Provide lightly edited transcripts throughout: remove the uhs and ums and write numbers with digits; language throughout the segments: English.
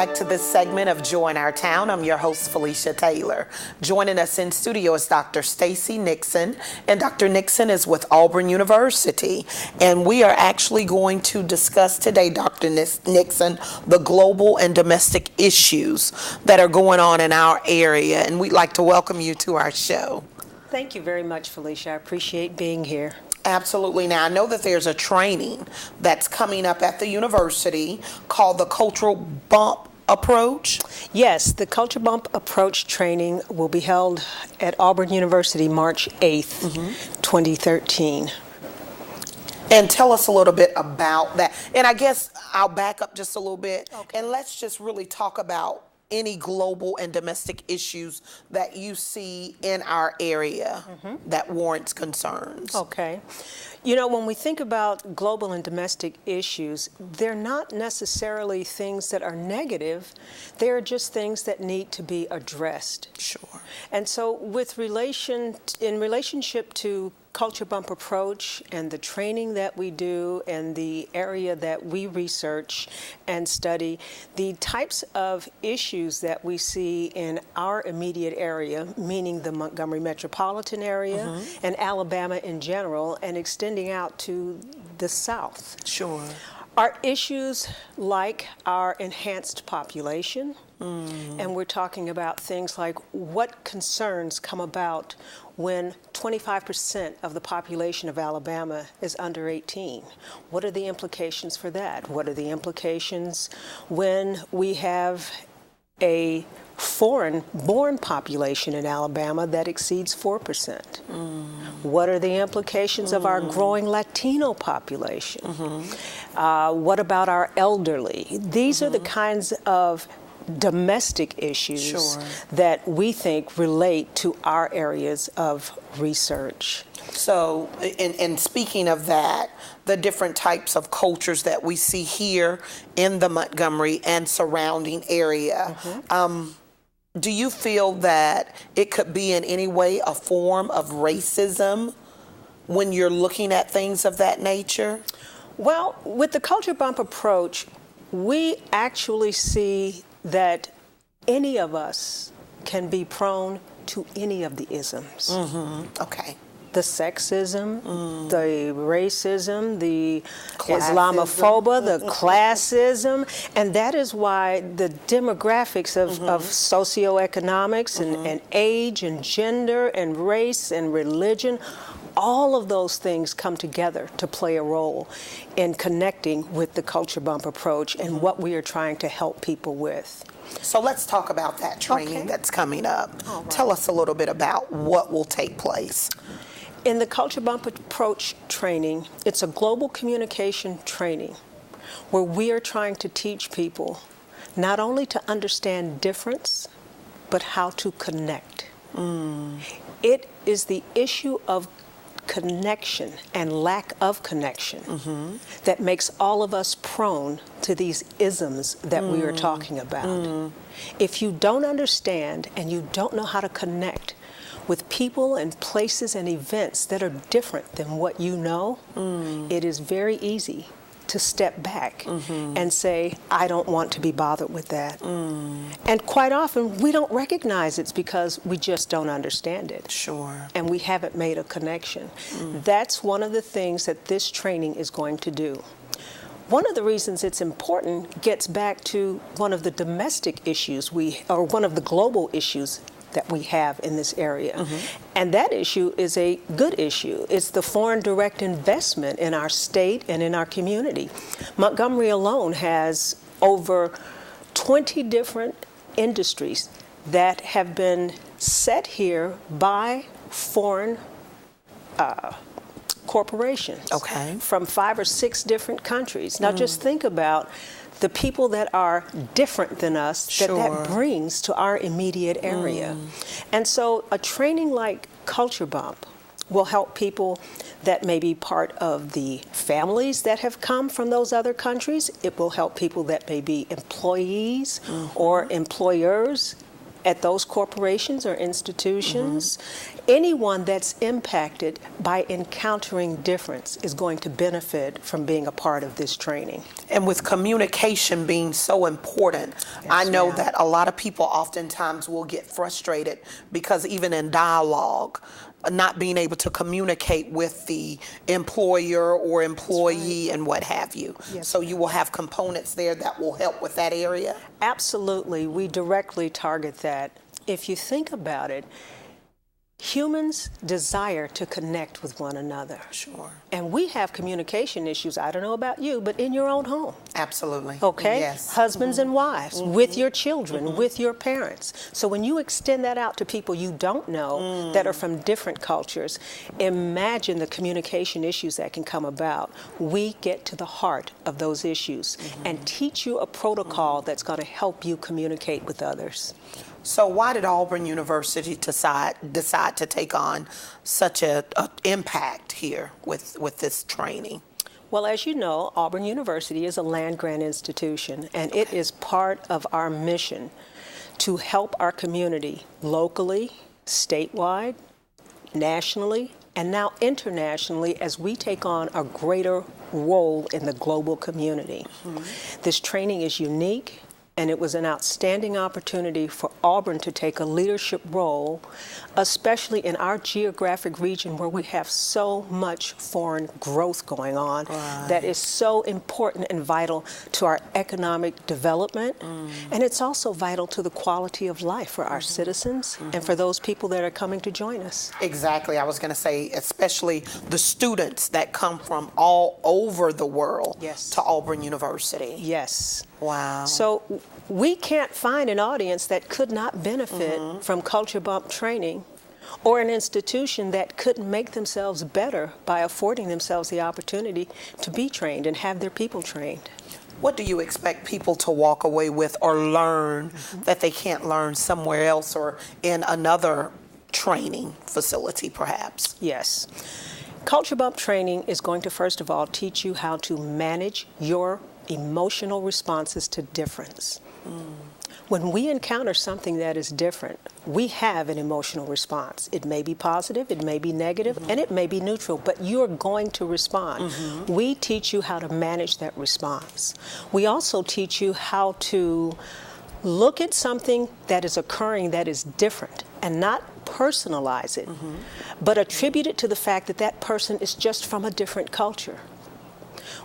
back to this segment of Join Our Town. I'm your host, Felicia Taylor. Joining us in studio is Dr. Stacy Nixon, and Dr. Nixon is with Auburn University. And we are actually going to discuss today, Dr. Nixon, the global and domestic issues that are going on in our area. And we'd like to welcome you to our show. Thank you very much, Felicia. I appreciate being here. Absolutely. Now, I know that there's a training that's coming up at the university called the Cultural Bump Approach. Yes, the Culture Bump Approach training will be held at Auburn University March 8th, 2013. And tell us a little bit about that. And I guess I'll back up just a little bit. Okay. And let's just really talk about any global and domestic issues that you see in our area that warrants concerns. Okay. You know, when we think about global and domestic issues, they're not necessarily things that are negative. They're just things that need to be addressed. Sure. And so in relationship to Culture Bump Approach and the training that we do and the area that we research and study, the types of issues that we see in our immediate area, meaning the Montgomery metropolitan area and Alabama in general, and extending out to the South. Sure. Are issues like our enhanced population, and we're talking about things like what concerns come about when 25% of the population of Alabama is under 18. What are the implications for that? What are the implications when we have a foreign-born population in Alabama that exceeds 4%? What are the implications of our growing Latino population? What about our elderly? These are the kinds of domestic issues that we think relate to our areas of research. So, in speaking of that, the different types of cultures that we see here in the Montgomery and surrounding area, do you feel that it could be in any way a form of racism when you're looking at things of that nature? Well, with the Culture Bump Approach, we actually see that any of us can be prone to any of the isms. Okay. The sexism, the racism, the Islamophobia, the classism, and that is why the demographics of socioeconomics and age and gender and race and religion, all of those things come together to play a role in connecting with the Culture Bump Approach and what we are trying to help people with. So let's talk about that training that's coming up. Tell us a little bit about what will take place. In the Culture Bump Approach training, it's a global communication training where we are trying to teach people not only to understand difference, but how to connect. It is the issue of connection and lack of connection that makes all of us prone to these isms that we are talking about. If you don't understand and you don't know how to connect with people and places and events that are different than what you know, it is very easy to step back and say, I don't want to be bothered with that. And quite often, we don't recognize it's because we just don't understand it. Sure. And we haven't made a connection. That's one of the things that this training is going to do. One of the reasons it's important gets back to one of the domestic issues or one of the global issues that we have in this area. And that issue is a good issue. It's the foreign direct investment in our state and in our community. Montgomery alone has over 20 different industries that have been set here by foreign corporations from 5 or 6 different countries. Now just think about the people that are different than us that brings to our immediate area. And so a training like Culture Bump will help people that may be part of the families that have come from those other countries. It will help people that may be employees or employers at those corporations or institutions. anyone that's impacted by encountering difference is going to benefit from being a part of this training. And with communication being so important, I know ma'am. that a lot of people oftentimes will get frustrated because even in dialogue, not being able to communicate with the employer or employee and what have you. Yes, so you will have components there that will help with that area? Absolutely. We directly target that. If you think about it, humans desire to connect with one another. Sure. And we have communication issues, I don't know about you, but in your own home. Absolutely. Okay? Yes. Husbands and wives, with your children, with your parents. So when you extend that out to people you don't know that are from different cultures, imagine the communication issues that can come about. We get to the heart of those issues and teach you a protocol that's going to help you communicate with others. So why did Auburn University decide to take on such an impact here with this training? Well, as you know, Auburn University is a land-grant institution, and it is part of our mission to help our community locally, statewide, nationally, and now internationally as we take on a greater role in the global community. This training is unique, and it was an outstanding opportunity for Auburn to take a leadership role, especially in our geographic region where we have so much foreign growth going on that is so important and vital to our economic development. And it's also vital to the quality of life for our citizens and for those people that are coming to join us. Exactly. I was going to say, especially the students that come from all over the world to Auburn University. Yes. Wow. So we can't find an audience that could not benefit from Culture Bump training, or an institution that couldn't make themselves better by affording themselves the opportunity to be trained and have their people trained. What do you expect people to walk away with or learn that they can't learn somewhere else or in another training facility perhaps? Yes. Culture Bump training is going to first of all teach you how to manage your emotional responses to difference. When we encounter something that is different, we have an emotional response. It may be positive, it may be negative, and it may be neutral, but you're going to respond. We teach you how to manage that response. We also teach you how to look at something that is occurring that is different and not personalize it, but attribute it to the fact that that person is just from a different culture.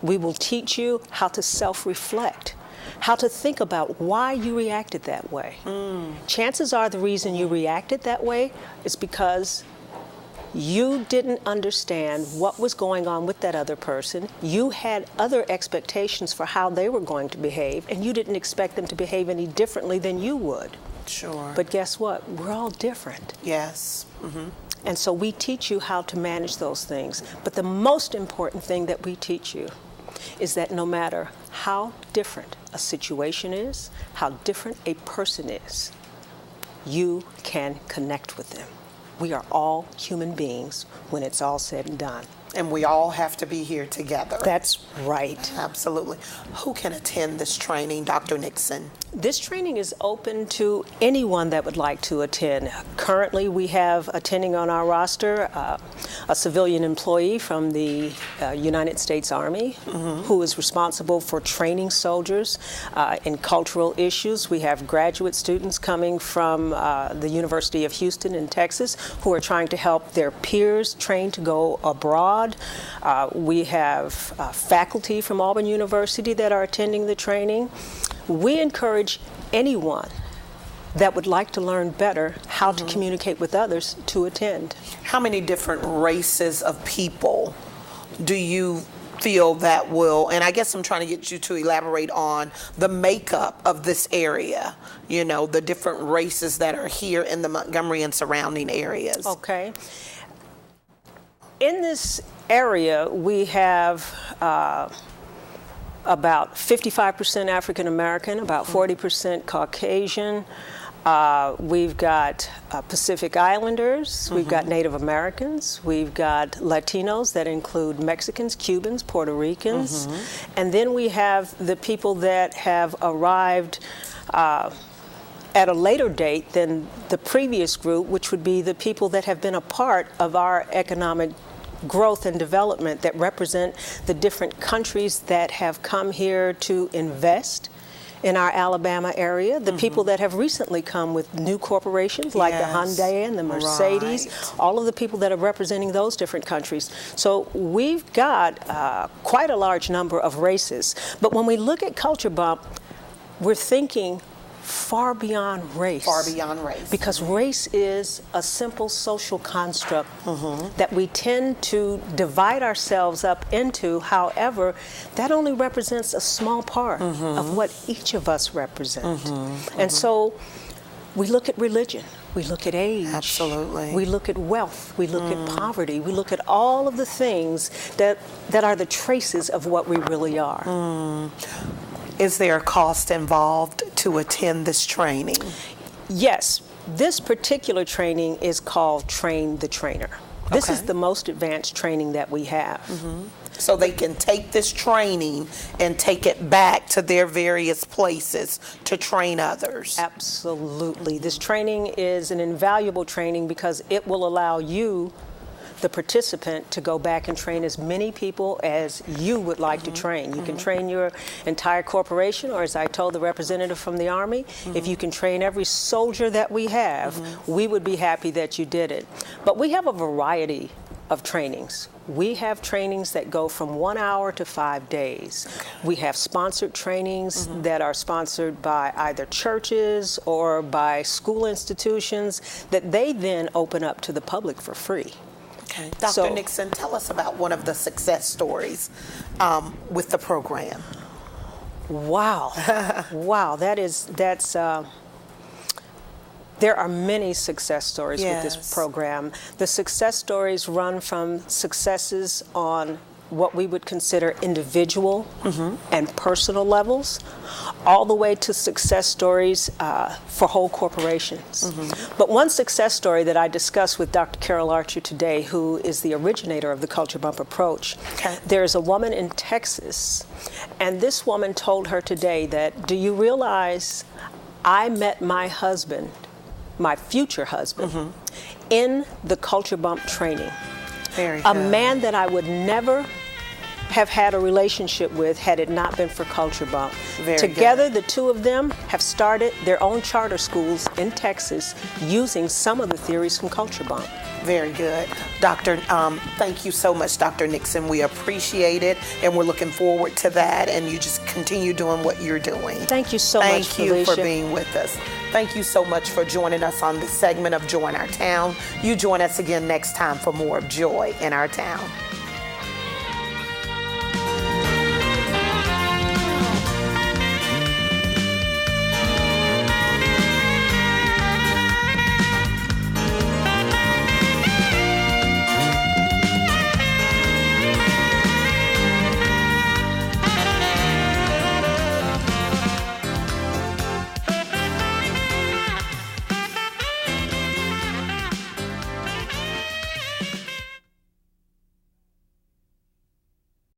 We will teach you how to self-reflect, how to think about why you reacted that way. Chances are the reason you reacted that way is because you didn't understand what was going on with that other person. You had other expectations for how they were going to behave, and you didn't expect them to behave any differently than you would. Sure. But guess what? We're all different. Yes. And so we teach you how to manage those things. But the most important thing that we teach you is that no matter how different a situation is, how different a person is, you can connect with them. We are all human beings when it's all said and done. And we all have to be here together. That's right. Absolutely. Who can attend this training, Dr. Nixon? This training is open to anyone that would like to attend. Currently, we have attending on our roster a civilian employee from the United States Army who is responsible for training soldiers in cultural issues. We have graduate students coming from the University of Houston in Texas who are trying to help their peers train to go abroad. We have faculty from Auburn University that are attending the training. We encourage anyone that would like to learn better how to communicate with others to attend. How many different races of people do you feel that will, and I guess I'm trying to get you to elaborate on the makeup of this area, you know, the different races that are here in the Montgomery and surrounding areas? Okay. In this area, we have about 55% African American, about 40% Caucasian. We've got Pacific Islanders, we've got Native Americans, we've got Latinos that include Mexicans, Cubans, Puerto Ricans, and then we have the people that have arrived at a later date than the previous group, which would be the people that have been a part of our economic growth and development, that represent the different countries that have come here to invest in our Alabama area, the people that have recently come with new corporations like the Hyundai and the Mercedes, all of the people that are representing those different countries. So we've got quite a large number of races. But when we look at Culture Bump, we're thinking far beyond race. Far beyond race. Because race is a simple social construct that we tend to divide ourselves up into. However, that only represents a small part of what each of us represent. And so we look at religion, we look at age, absolutely, we look at wealth, we look at poverty, we look at all of the things that are the traces of what we really are. Is there a cost involved to attend this training? Yes. This particular training is called Train the Trainer. This is the most advanced training that we have. So they can take this training and take it back to their various places to train others. Absolutely. This training is an invaluable training because it will allow you, the participant, to go back and train as many people as you would like to train. You can train your entire corporation, or as I told the representative from the Army, if you can train every soldier that we have, we would be happy that you did it. But we have a variety of trainings. We have trainings that go from 1 hour to 5 days. We have sponsored trainings that are sponsored by either churches or by school institutions that they then open up to the public for free. Okay. Dr. Nixon, tell us about one of the success stories with the program. Wow. Wow, there are many success stories with this program. The success stories run from successes on what we would consider individual and personal levels, all the way to success stories for whole corporations. But one success story that I discussed with Dr. Carol Archer today, who is the originator of the Culture Bump approach, there's a woman in Texas, and this woman told her today that, do you realize I met my husband, my future husband, in the Culture Bump training. A man that I would never have had a relationship with had it not been for Culture Bump. Together, the two of them have started their own charter schools in Texas using some of the theories from Culture Bump. Very good. Doctor, thank you so much, Dr. Nixon. We appreciate it, and we're looking forward to that, and you just continue doing what you're doing. Thank you so much, Felicia. Thank you for being with us. Thank you so much for joining us on this segment of Joy in Our Town. You join us again next time for more of Joy in Our Town.